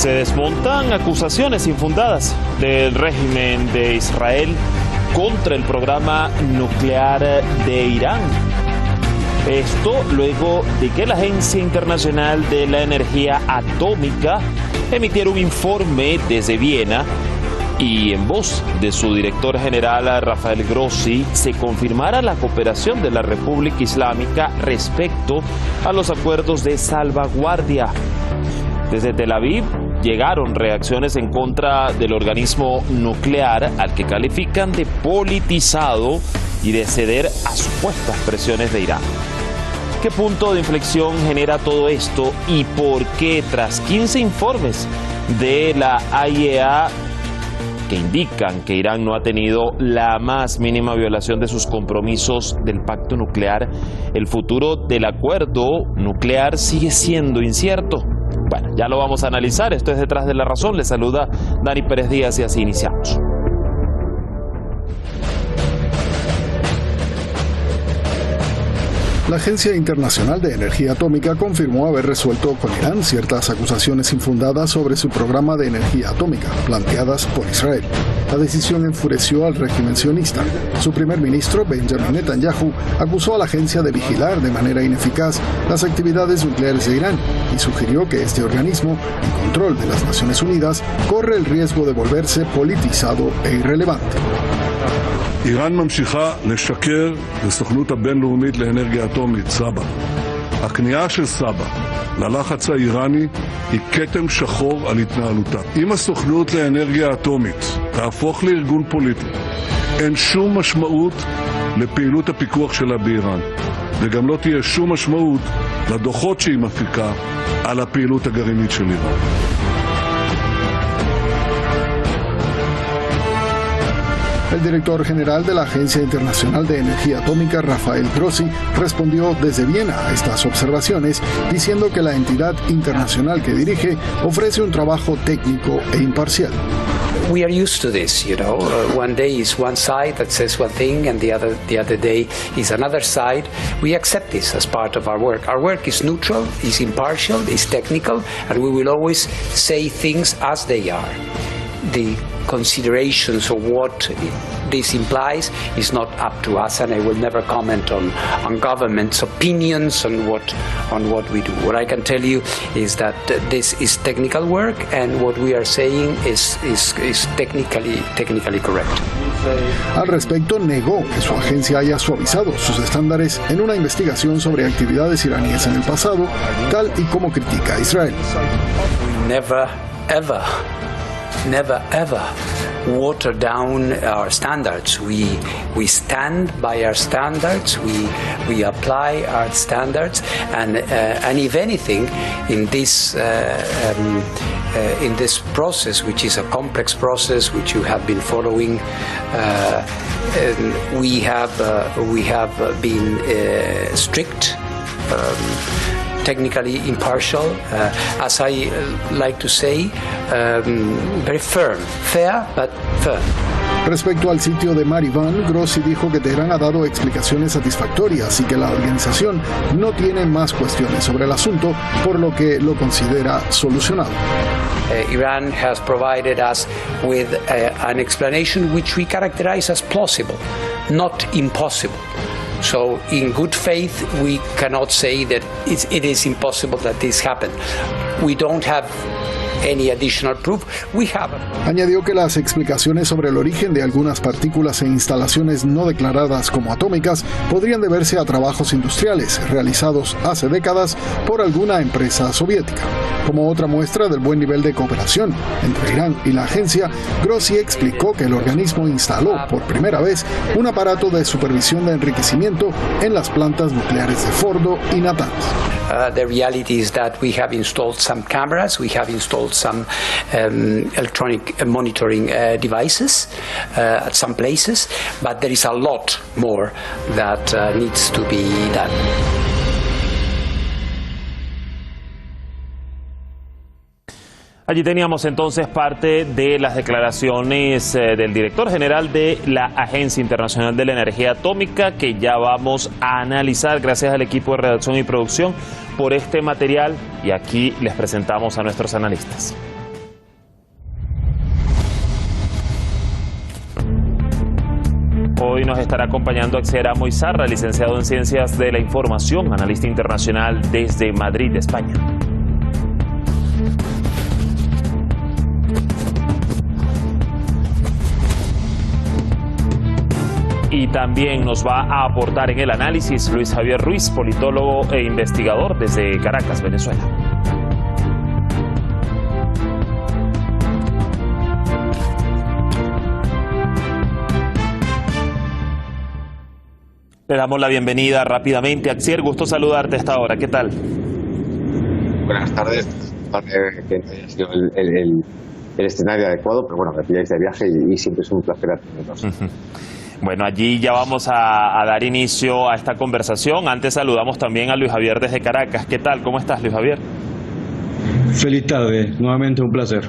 Se desmontan acusaciones infundadas del régimen de Israel contra el programa nuclear de Irán. Esto luego de que la Agencia Internacional de la Energía Atómica emitiera un informe desde Viena y en voz de su director general Rafael Grossi se confirmara la cooperación de la República Islámica respecto a los acuerdos de salvaguardia. Desde Tel Aviv llegaron reacciones en contra del organismo nuclear, al que califican de politizado y de ceder a supuestas presiones de Irán. ¿Qué punto de inflexión genera todo esto y por qué, tras 15 informes de la AIEA que indican que Irán no ha tenido la más mínima violación de sus compromisos del pacto nuclear, el futuro del acuerdo nuclear sigue siendo incierto? Bueno, ya lo vamos a analizar. Esto es Detrás de la Razón. Les saluda Dani Pérez Díaz y así iniciamos. La Agencia Internacional de Energía Atómica confirmó haber resuelto con Irán ciertas acusaciones infundadas sobre su programa de energía atómica, planteadas por Israel. La decisión enfureció al régimen sionista. Su primer ministro, Benjamin Netanyahu, acusó a la agencia de vigilar de manera ineficaz las actividades nucleares de Irán y sugirió que este organismo, en control de las Naciones Unidas, corre el riesgo de volverse politizado e irrelevante. איראן ממשיכה לשקר לסוכנות הבינלאומית לאנרגיה אטומית, סבא. הכניעה של סבא ללחץ האיראני היא כתם שחור על התנהלותה. אם הסוכנות לאנרגיה אטומית תהפוך לארגון פוליטי, אין שום משמעות לפעילות הפיקוח שלה באיראן, וגם לא תהיה שום משמעות לדוחות שהיא מפיקה על הפעילות הגרעינית של איראן. El director general de la Agencia Internacional de Energía Atómica, Rafael Grossi, respondió desde Viena a estas observaciones, diciendo que la entidad internacional que dirige ofrece un trabajo técnico e imparcial. We are used to this, you know. One day is one side that says one thing, and the other day is another side. We accept this as part of our work. Our work is neutral, is impartial, is technical, and we will always say things as they are. The considerations of what this implies is not up to us, and I will never comment on government's opinions on what we do. What I can tell you is that this is technical work, and what we are saying is technically correct. Al respecto, negó que su agencia haya suavizado sus estándares en una investigación sobre actividades iraníes en el pasado, tal y como critica a Israel. We never ever water down our standards. We stand by our standards. We apply our standards, and if anything, in this process, which is a complex process, which you have been following, we have been strict. Technically impartial, as I like to say, very firm, fair but firm. Respecto al sitio de Marivan, Grossi dijo que Teherán ha dado explicaciones satisfactorias y que la organización no tiene más cuestiones sobre el asunto, por lo que lo considera solucionado. Iran has provided us with an explanation which we characterize as plausible, not impossible. So, in good faith, we cannot say that it is impossible that this happened. We don't have any additional proof. We haven't. Añadió que las explicaciones sobre el origen de algunas partículas en instalaciones no declaradas como atómicas podrían deberse a trabajos industriales realizados hace décadas por alguna empresa soviética. Como otra muestra del buen nivel de cooperación entre Irán y la agencia, Grossi explicó que el organismo instaló por primera vez un aparato de supervisión de enriquecimiento en las plantas nucleares de Fordo y Natanz. The reality is that we have installed some cameras, we have installed some electronic monitoring devices at some places, but there is a lot more that needs to be done. Allí teníamos entonces parte de las declaraciones del director general de la Agencia Internacional de la Energía Atómica, que ya vamos a analizar gracias al equipo de redacción y producción por este material, y aquí les presentamos a nuestros analistas. hoy nos estará acompañando Axier Moizarra, licenciado en Ciencias de la Información, analista internacional desde Madrid, España. Y también nos va a aportar en el análisis Luis Javier Ruiz, politólogo e investigador desde Caracas, Venezuela. Le damos la bienvenida rápidamente. Axier, gusto saludarte a esta hora. ¿Qué tal? Buenas tardes. Que haya sido el escenario adecuado, pero bueno, me pilláis de viaje y siempre es un placer atenderos. Bueno, allí ya vamos a dar inicio a esta conversación. Antes saludamos también a Luis Javier desde Caracas. ¿Qué tal? ¿Cómo estás, Luis Javier? Feliz tarde, nuevamente un placer.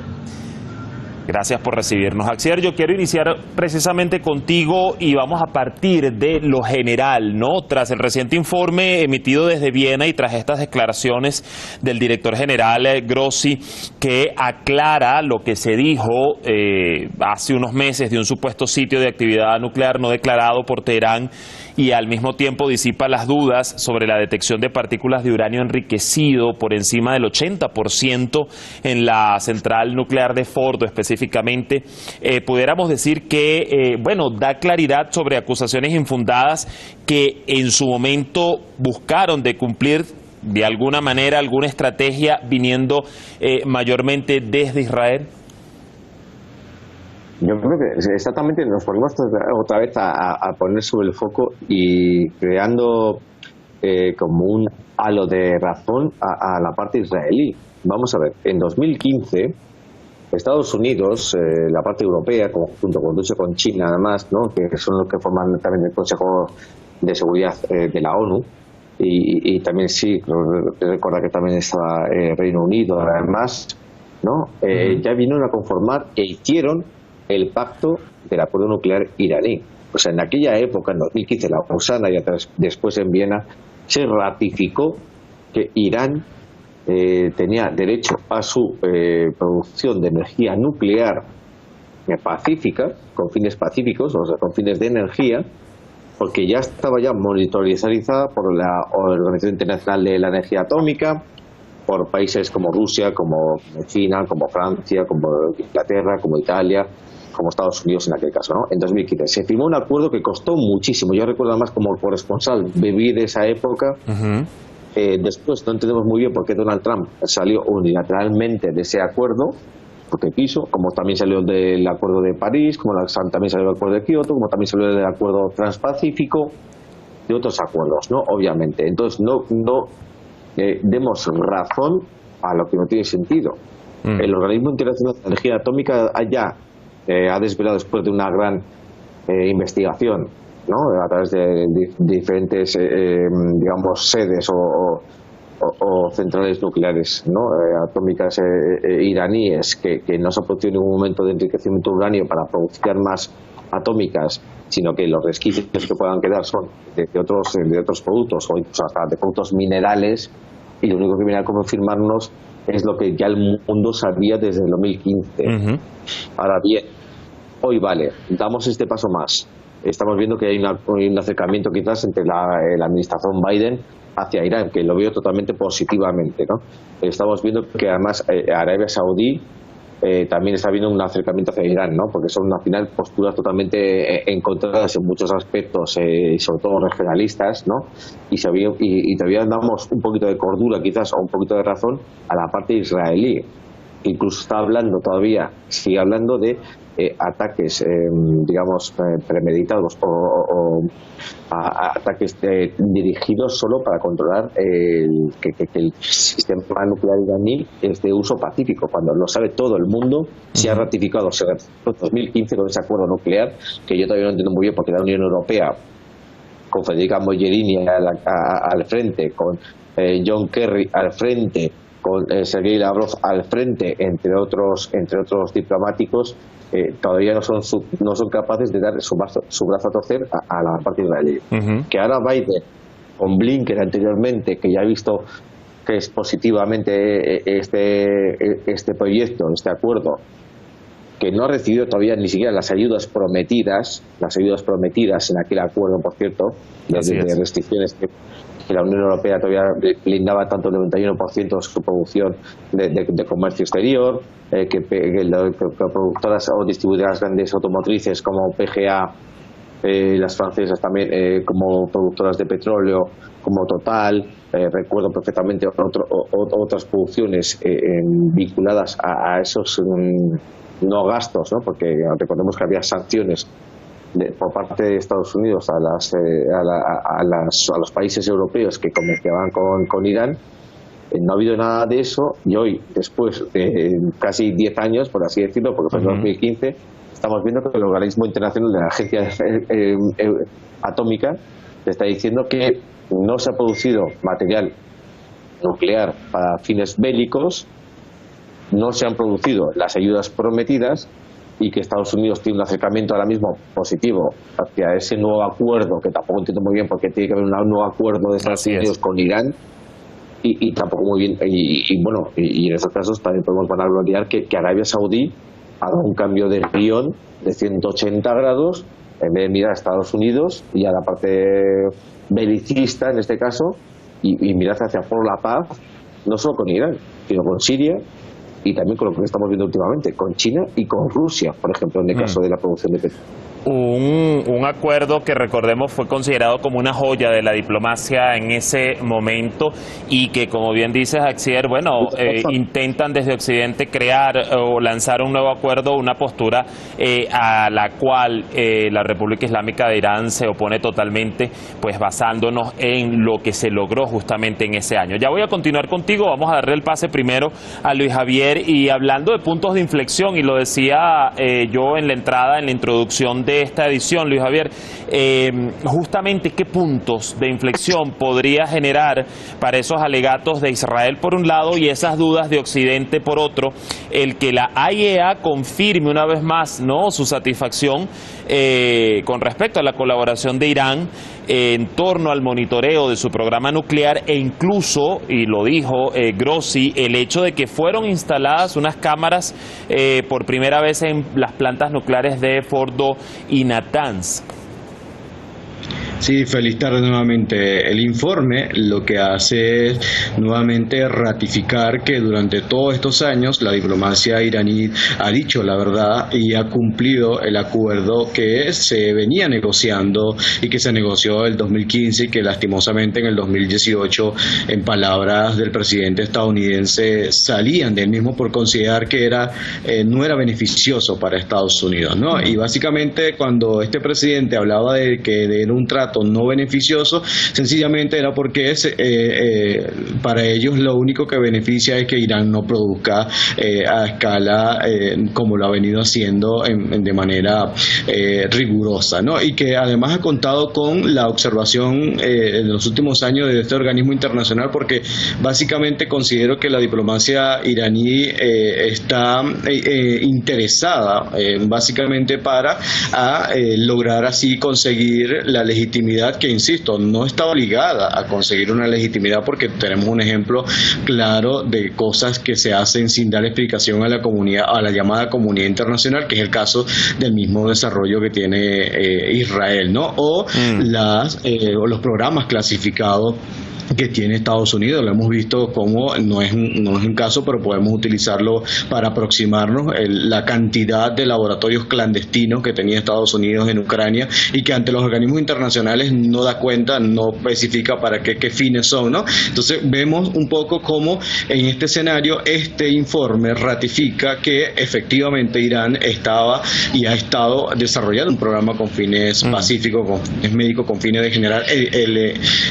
Gracias por recibirnos. Axier, yo quiero iniciar precisamente contigo y vamos a partir de lo general, ¿no? Tras el reciente informe emitido desde Viena y tras estas declaraciones del director general Grossi, que aclara lo que se dijo hace unos meses de un supuesto sitio de actividad nuclear no declarado por Teherán, y al mismo tiempo disipa las dudas sobre la detección de partículas de uranio enriquecido por encima del 80% en la central nuclear de Fordo específicamente. Pudiéramos decir que, bueno, da claridad sobre acusaciones infundadas que en su momento buscaron de cumplir de alguna manera alguna estrategia viniendo mayormente desde Israel. Yo creo que exactamente nos ponemos otra vez a poner sobre el foco y creando como un halo de razón a la parte israelí. Vamos a ver, en 2015 Estados Unidos, la parte europea, junto con Rusia, con China además, ¿no?, que son los que forman también el Consejo de Seguridad de la ONU, y también sí, recordar que también estaba Reino Unido además, ¿no? Ya vinieron a conformar e hicieron el pacto del acuerdo nuclear iraní. O sea, en aquella época, en 2015, la Lausana y después en Viena, se ratificó que Irán tenía derecho a su producción de energía nuclear pacífica, con fines pacíficos, o sea, con fines de energía, porque ya estaba ya monitorizada por la Organización Internacional de la Energía Atómica, por países como Rusia, como China, como Francia, como Inglaterra, como Italia, como Estados Unidos en aquel caso, ¿no? En 2015 se firmó un acuerdo que costó muchísimo. Yo recuerdo además como corresponsal viví de esa época. Después no entendemos muy bien por qué Donald Trump salió unilateralmente de ese acuerdo, porque quiso, como también salió del acuerdo de París, como también salió del acuerdo de Kioto, como también salió del acuerdo transpacífico, de otros acuerdos, ¿no? Obviamente. Entonces no demos razón a lo que no tiene sentido. El Organismo Internacional de Energía Atómica ha desvelado, después de una gran investigación, ¿no?, a través de diferentes digamos sedes o centrales nucleares, ¿no?, atómicas iraníes, que no se ha producido en ningún momento de enriquecimiento de uranio para producir armas atómicas, sino que los resquicios que puedan quedar son de otros productos, o incluso hasta de productos minerales, y lo único que viene a confirmarnos es lo que ya el mundo sabía desde el 2015. Ahora bien, hoy damos este paso más. Estamos viendo que hay un acercamiento quizás entre la administración Biden hacia Irán, que lo veo totalmente positivamente, ¿no? Estamos viendo que además Arabia Saudí también está viendo un acercamiento hacia Irán, ¿no?, porque son al final posturas totalmente encontradas en muchos aspectos, y sobre todo regionalistas, ¿no?, y todavía damos un poquito de cordura quizás, o un poquito de razón a la parte israelí. Incluso sigue hablando de ataques, digamos, premeditados o ataques dirigidos solo para controlar que el sistema nuclear iraní es de uso pacífico, cuando lo sabe todo el mundo. Se ha ratificado en 2015 con ese acuerdo nuclear, que yo todavía no entiendo muy bien, porque la Unión Europea, con Federica Mogherini al frente, con John Kerry al frente, con Sergei Lavrov al frente, entre otros diplomáticos, todavía no son capaces de dar su brazo a torcer a la parte israelí. Que ahora Biden, con Blinken anteriormente, que ya ha visto que es positivamente este proyecto, este acuerdo, que no ha recibido todavía ni siquiera las ayudas prometidas en aquel acuerdo, por cierto, de restricciones que la Unión Europea todavía blindaba tanto el 91% de su producción de comercio exterior, que productoras o distribuidoras grandes automotrices como PGA, las francesas también, como productoras de petróleo, como Total, recuerdo perfectamente otras producciones vinculadas a esos no gastos, ¿no? Porque recordemos que había sanciones por parte de Estados Unidos a los países europeos que comerciaban con Irán. No ha habido nada de eso, y hoy, después de casi 10 años, por así decirlo, porque fue en 2015, estamos viendo que el organismo internacional de la Agencia Atómica está diciendo que no se ha producido material nuclear para fines bélicos, no se han producido las ayudas prometidas, y que Estados Unidos tiene un acercamiento ahora mismo positivo hacia ese nuevo acuerdo, que tampoco entiendo muy bien porque tiene que haber un nuevo acuerdo de Estados Unidos con Irán, y tampoco muy bien, y en estos casos también podemos vanagloriar que Arabia Saudí ha dado un cambio de guión de 180 grados, en vez de mirar a Estados Unidos y a la parte belicista en este caso, y mirar hacia por la paz, no solo con Irán, sino con Siria, y también con lo que estamos viendo últimamente, con China y con Rusia, por ejemplo, en el caso de la producción de petróleo. Un acuerdo que, recordemos, fue considerado como una joya de la diplomacia en ese momento, y que, como bien dices, Axier, intentan desde Occidente crear o lanzar un nuevo acuerdo, una postura a la cual la República Islámica de Irán se opone totalmente, pues basándonos en lo que se logró justamente en ese año. Ya voy a continuar contigo, vamos a darle el pase primero a Luis Javier, y hablando de puntos de inflexión, y lo decía yo en la entrada, en la introducción de esta edición, Luis Javier, justamente qué puntos de inflexión podría generar para esos alegatos de Israel por un lado y esas dudas de Occidente por otro, el que la IAEA confirme una vez más, ¿no?, su satisfacción con respecto a la colaboración de Irán en torno al monitoreo de su programa nuclear, e incluso, y lo dijo Grossi, el hecho de que fueron instaladas unas cámaras por primera vez en las plantas nucleares de Fordo y Natanz. Sí, feliz tarde nuevamente. El informe lo que hace es nuevamente ratificar que durante todos estos años la diplomacia iraní ha dicho la verdad y ha cumplido el acuerdo que se venía negociando y que se negoció el 2015 y que lastimosamente en el 2018, en palabras del presidente estadounidense, salían del mismo por considerar que no era beneficioso para Estados Unidos, ¿no? Y básicamente cuando este presidente hablaba de que era un trato no beneficioso, sencillamente era porque para ellos lo único que beneficia es que Irán no produzca a escala como lo ha venido haciendo de manera rigurosa, ¿no? Y que además ha contado con la observación en los últimos años de este organismo internacional, porque básicamente considero que la diplomacia iraní está interesada básicamente para lograr así conseguir la legitimidad, que insisto, no está obligada a conseguir una legitimidad, porque tenemos un ejemplo claro de cosas que se hacen sin dar explicación a la comunidad, a la llamada comunidad internacional, que es el caso del mismo desarrollo que tiene Israel, ¿no? O los programas clasificados que tiene Estados Unidos. Lo hemos visto como no es un caso, pero podemos utilizarlo para aproximarnos la cantidad de laboratorios clandestinos que tenía Estados Unidos en Ucrania, y que ante los organismos internacionales no da cuenta, no especifica para qué fines son, ¿no? Entonces vemos un poco cómo en este escenario este informe ratifica que efectivamente Irán estaba y ha estado desarrollando un programa con fines pacíficos, con fines médicos, con fines de generar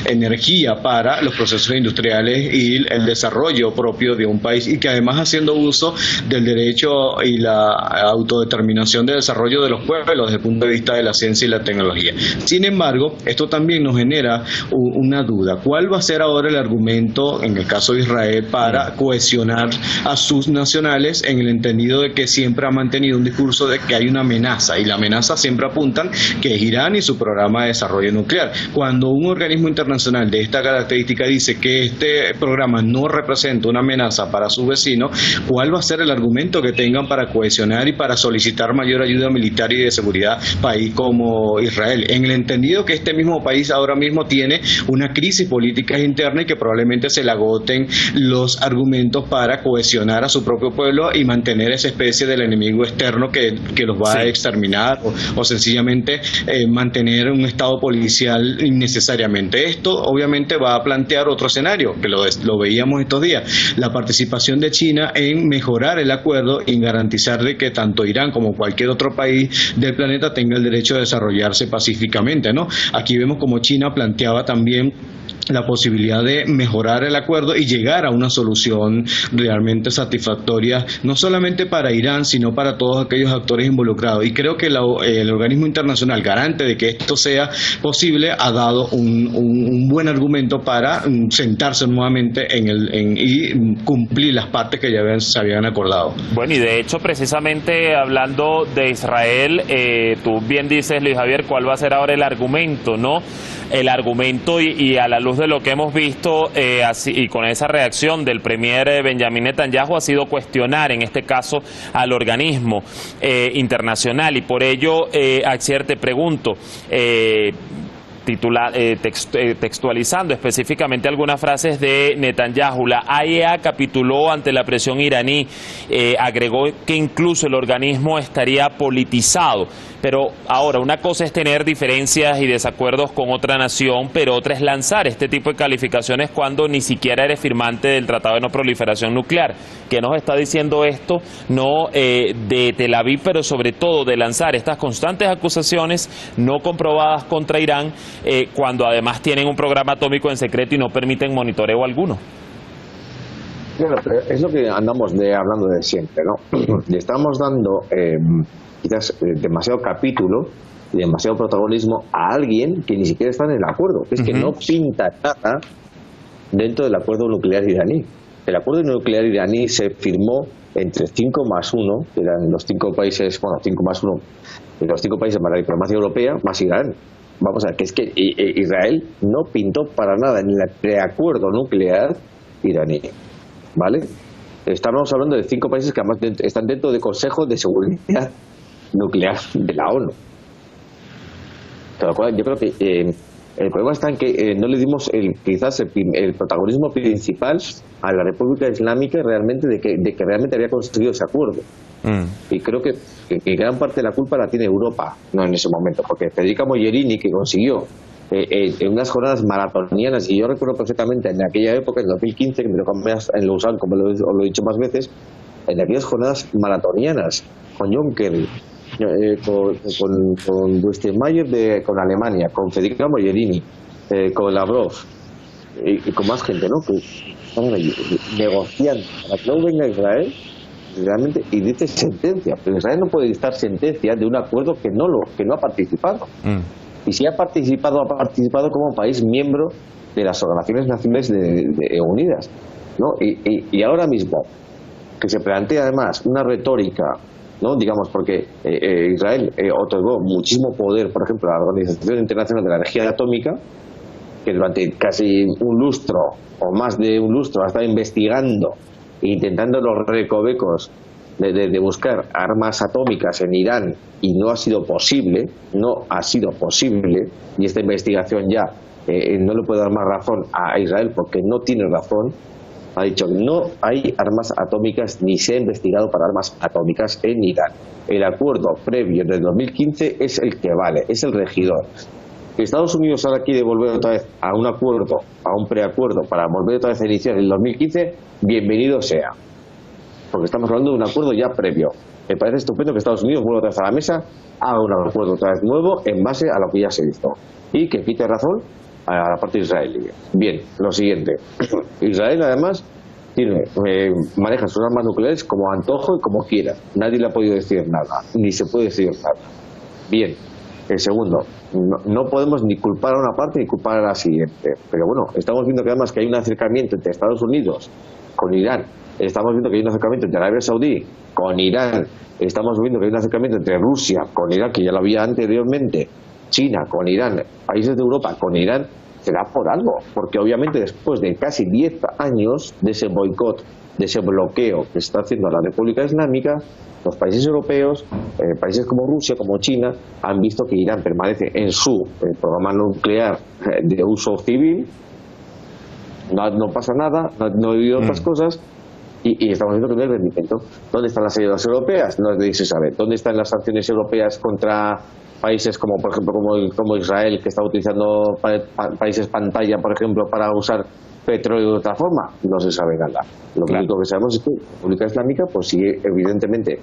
energía para los procesos industriales y el desarrollo propio de un país, y que además haciendo uso del derecho y la autodeterminación de desarrollo de los pueblos desde el punto de vista de la ciencia y la tecnología. Sin embargo, esto también nos genera una duda. ¿Cuál va a ser ahora el argumento en el caso de Israel para cohesionar a sus nacionales, en el entendido de que siempre ha mantenido un discurso de que hay una amenaza, y la amenaza siempre apuntan que es Irán y su programa de desarrollo nuclear? Cuando un organismo internacional de esta característica característica dice que este programa no representa una amenaza para sus vecinos, ¿cuál va a ser el argumento que tengan para cohesionar y para solicitar mayor ayuda militar y de seguridad país como Israel? En el entendido que este mismo país ahora mismo tiene una crisis política interna y que probablemente se le agoten los argumentos para cohesionar a su propio pueblo y mantener esa especie del enemigo externo que los va a exterminar o sencillamente mantener un estado policial innecesariamente. Esto obviamente va a plantear otro escenario, que lo veíamos estos días, la participación de China en mejorar el acuerdo y garantizar de que tanto Irán como cualquier otro país del planeta tenga el derecho de desarrollarse pacíficamente, ¿no? Aquí vemos como China planteaba también la posibilidad de mejorar el acuerdo y llegar a una solución realmente satisfactoria, no solamente para Irán, sino para todos aquellos actores involucrados. Y creo que el organismo internacional, garante de que esto sea posible, ha dado un buen argumento para sentarse nuevamente y cumplir las partes que ya se habían acordado. Bueno, y de hecho, precisamente hablando de Israel, tú bien dices, Luis Javier, ¿cuál va a ser ahora el argumento, no? El argumento y a la luz de lo que hemos visto así, y con esa reacción del premier Benjamin Netanyahu, ha sido cuestionar en este caso al organismo internacional, y por ello, Axier, te pregunto, textualizando específicamente algunas frases de Netanyahu, la AIEA capituló ante la presión iraní, agregó que incluso el organismo estaría politizado. Pero ahora, una cosa es tener diferencias y desacuerdos con otra nación, pero otra es lanzar este tipo de calificaciones cuando ni siquiera eres firmante del Tratado de No Proliferación Nuclear. ¿Qué nos está diciendo esto? No de Tel Aviv, pero sobre todo de lanzar estas constantes acusaciones no comprobadas contra Irán, cuando además tienen un programa atómico en secreto y no permiten monitoreo alguno. Claro, pero es lo que andamos hablando de siempre, ¿no? Le estamos dando quizás demasiado capítulo y demasiado protagonismo a alguien que ni siquiera está en el acuerdo. Es que no pinta nada dentro del acuerdo nuclear iraní. El acuerdo nuclear iraní se firmó entre 5+1, que eran los 5 países, bueno, 5+1, de los 5 países para la diplomacia europea, más Irán. Vamos a ver, que es que Israel no pintó para nada en el preacuerdo nuclear iraní, ¿vale? Estamos hablando de 5 países que además están dentro del Consejo de Seguridad Nuclear de la ONU. Con lo cual, yo creo que el problema está en que no le dimos quizás el protagonismo principal a la República Islámica realmente de que realmente había conseguido ese acuerdo. Y creo que gran parte de la culpa la tiene Europa, no en ese momento, porque Federica Mogherini, que consiguió en unas jornadas maratonianas, y yo recuerdo perfectamente en aquella época, en 2015, que me lo cambié en Lausanne, como lo he dicho más veces, en aquellas jornadas maratonianas, con John Kerry, con Bustenmayer con Alemania, con Federica Mogherini, con Lavrov y con más gente, ¿no? Que estaban allí negociando para que no venga Israel realmente y dice sentencia, pero Israel no puede dictar sentencia de un acuerdo que no ha participado. Y si ha participado como país miembro de las Organizaciones Naciones Unidas, ¿no? Y ahora mismo que se plantea además una retórica, ¿no? Digamos, porque Israel otorgó muchísimo poder, por ejemplo, a la Organización Internacional de la Energía Atómica, que durante casi un lustro o más de un lustro ha estado investigando e intentando los recovecos de buscar armas atómicas en Irán, y no ha sido posible, y esta investigación ya no le puede dar más razón a Israel porque no tiene razón. Ha dicho que no hay armas atómicas ni se ha investigado para armas atómicas en Irán. El acuerdo previo del 2015 es el que vale, es el regidor. Que Estados Unidos ahora quiere volver otra vez a un acuerdo, a un preacuerdo, para volver otra vez a iniciar el 2015, bienvenido sea. Porque estamos hablando de un acuerdo ya previo. Me parece estupendo que Estados Unidos vuelva otra vez a la mesa, haga un acuerdo otra vez nuevo en base a lo que ya se hizo. Y que quite razón a la parte israelí. Bien, lo siguiente. Israel además maneja sus armas nucleares como antojo y como quiera. Nadie le ha podido decir nada, ni se puede decir nada. Bien, el segundo, no podemos ni culpar a una parte ni culpar a la siguiente. Pero bueno, estamos viendo que además que hay un acercamiento entre Estados Unidos con Irán. Estamos viendo que hay un acercamiento entre Arabia Saudí con Irán. Estamos viendo que hay un acercamiento entre Rusia con Irán, que ya lo había anteriormente, China con Irán, países de Europa con Irán. será por algo, porque obviamente después de casi 10 años de ese boicot, de ese bloqueo que está haciendo la República Islámica, los países europeos, países como Rusia, como China, han visto que Irán permanece en su programa nuclear de uso civil, no pasa nada, no ha habido otras cosas, y estamos viendo que no hay rendimiento. ¿Dónde están las ayudas europeas? No se sabe. ¿Dónde están las sanciones europeas contra países como, por ejemplo, como Israel, que está utilizando países pantalla, por ejemplo, para usar petróleo de otra forma? No se sabe nada. Lo único que sabemos es que la República Islámica pues sigue evidentemente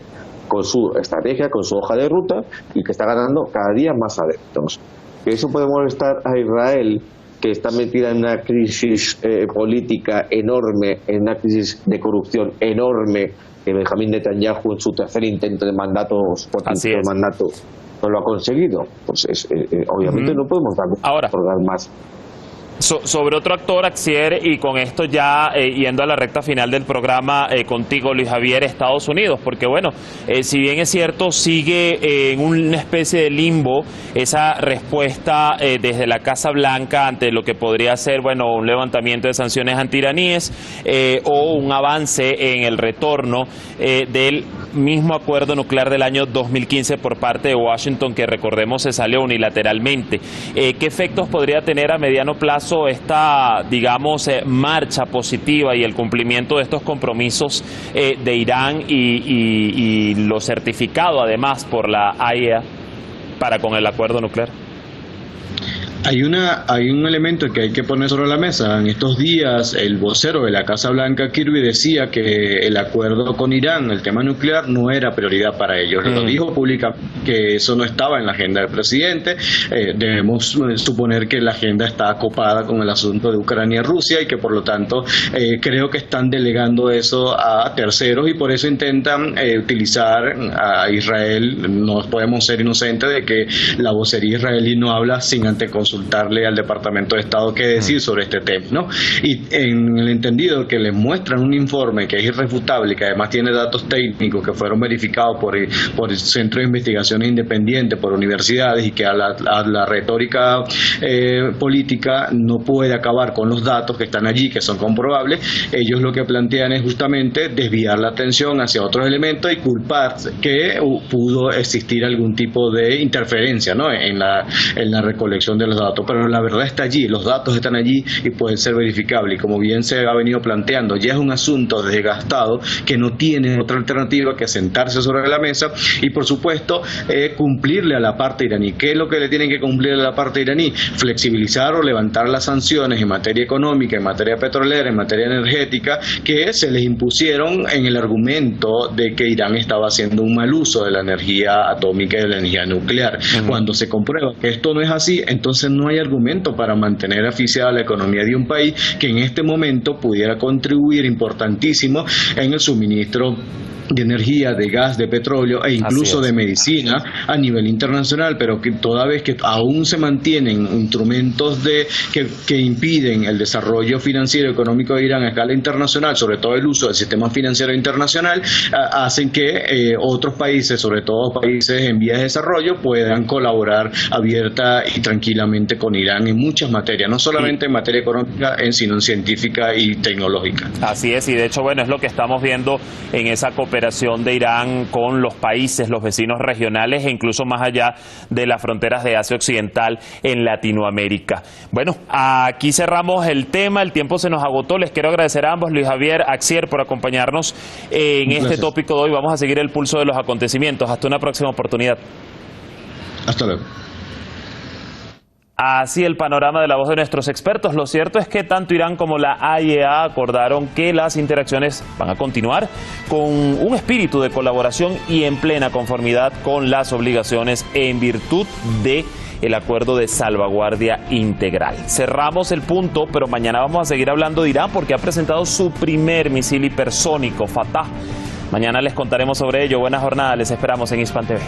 con su estrategia, con su hoja de ruta, y que está ganando cada día más adeptos. Que eso puede molestar a Israel, que está metida en una crisis política enorme, en una crisis de corrupción enorme, que Benjamín Netanyahu en su tercer intento de mandato, no lo ha conseguido. Pues obviamente no podemos dar más. Sobre otro actor, Axier, y con esto ya yendo a la recta final del programa contigo, Luis Javier, Estados Unidos, porque bueno, si bien es cierto, sigue en una especie de limbo esa respuesta desde la Casa Blanca ante lo que podría ser, bueno, un levantamiento de sanciones antiiraníes o un avance en el retorno del mismo acuerdo nuclear del año 2015 por parte de Washington, que recordemos se salió unilateralmente. ¿Qué efectos podría tener a mediano plazo esta, digamos, marcha positiva y el cumplimiento de estos compromisos de Irán y lo certificado además por la AIEA para con el acuerdo nuclear? Hay un elemento que hay que poner sobre la mesa. En estos días el vocero de la Casa Blanca, Kirby, decía que el acuerdo con Irán, el tema nuclear, no era prioridad para ellos. Lo dijo públicamente que eso no estaba en la agenda del presidente. Debemos suponer que la agenda está acopada con el asunto de Ucrania y Rusia, y que por lo tanto creo que están delegando eso a terceros, y por eso intentan utilizar a Israel. No podemos ser inocentes de que la vocería israelí no habla sin antes consultarle al Departamento de Estado qué decir sobre este tema, ¿no? Y en el entendido que les muestran un informe que es irrefutable, que además tiene datos técnicos que fueron verificados por el Centro de Investigaciones Independientes, por universidades, y que a la retórica política no puede acabar con los datos que están allí, que son comprobables. Ellos lo que plantean es justamente desviar la atención hacia otros elementos y culpar que pudo existir algún tipo de interferencia, ¿no?, en la recolección de los datos, pero la verdad está allí, los datos están allí y pueden ser verificables, y como bien se ha venido planteando, ya es un asunto desgastado que no tiene otra alternativa que sentarse sobre la mesa y por supuesto cumplirle a la parte iraní. ¿Qué es lo que le tienen que cumplir a la parte iraní? Flexibilizar o levantar las sanciones en materia económica, en materia petrolera, en materia energética, que se les impusieron en el argumento de que Irán estaba haciendo un mal uso de la energía atómica y de la energía nuclear. Cuando se comprueba que esto no es así, entonces no hay argumento para mantener asfixiada la economía de un país que en este momento pudiera contribuir importantísimo en el suministro de energía, de gas, de petróleo e incluso de medicina a nivel internacional, pero que toda vez que aún se mantienen instrumentos que impiden el desarrollo financiero y económico de Irán a escala internacional, sobre todo el uso del sistema financiero internacional, hacen que otros países, sobre todo países en vías de desarrollo, puedan colaborar abierta y tranquilamente con Irán en muchas materias, no solamente en materia económica, sino en científica y tecnológica. Así es, y de hecho, bueno, es lo que estamos viendo en esa cooperación de Irán con los países, los vecinos regionales e incluso más allá de las fronteras de Asia Occidental en Latinoamérica. Bueno, aquí cerramos el tema, el tiempo se nos agotó. Les quiero agradecer a ambos, Luis Javier, Axier, por acompañarnos en este tópico de hoy. Vamos a seguir el pulso de los acontecimientos. Hasta una próxima oportunidad. Hasta luego. Así el panorama de la voz de nuestros expertos. Lo cierto es que tanto Irán como la AIEA acordaron que las interacciones van a continuar con un espíritu de colaboración y en plena conformidad con las obligaciones en virtud de el acuerdo de salvaguardia integral. Cerramos el punto, pero mañana vamos a seguir hablando de Irán porque ha presentado su primer misil hipersónico, Fatah. Mañana les contaremos sobre ello. Buena jornada, les esperamos en Hispan TV.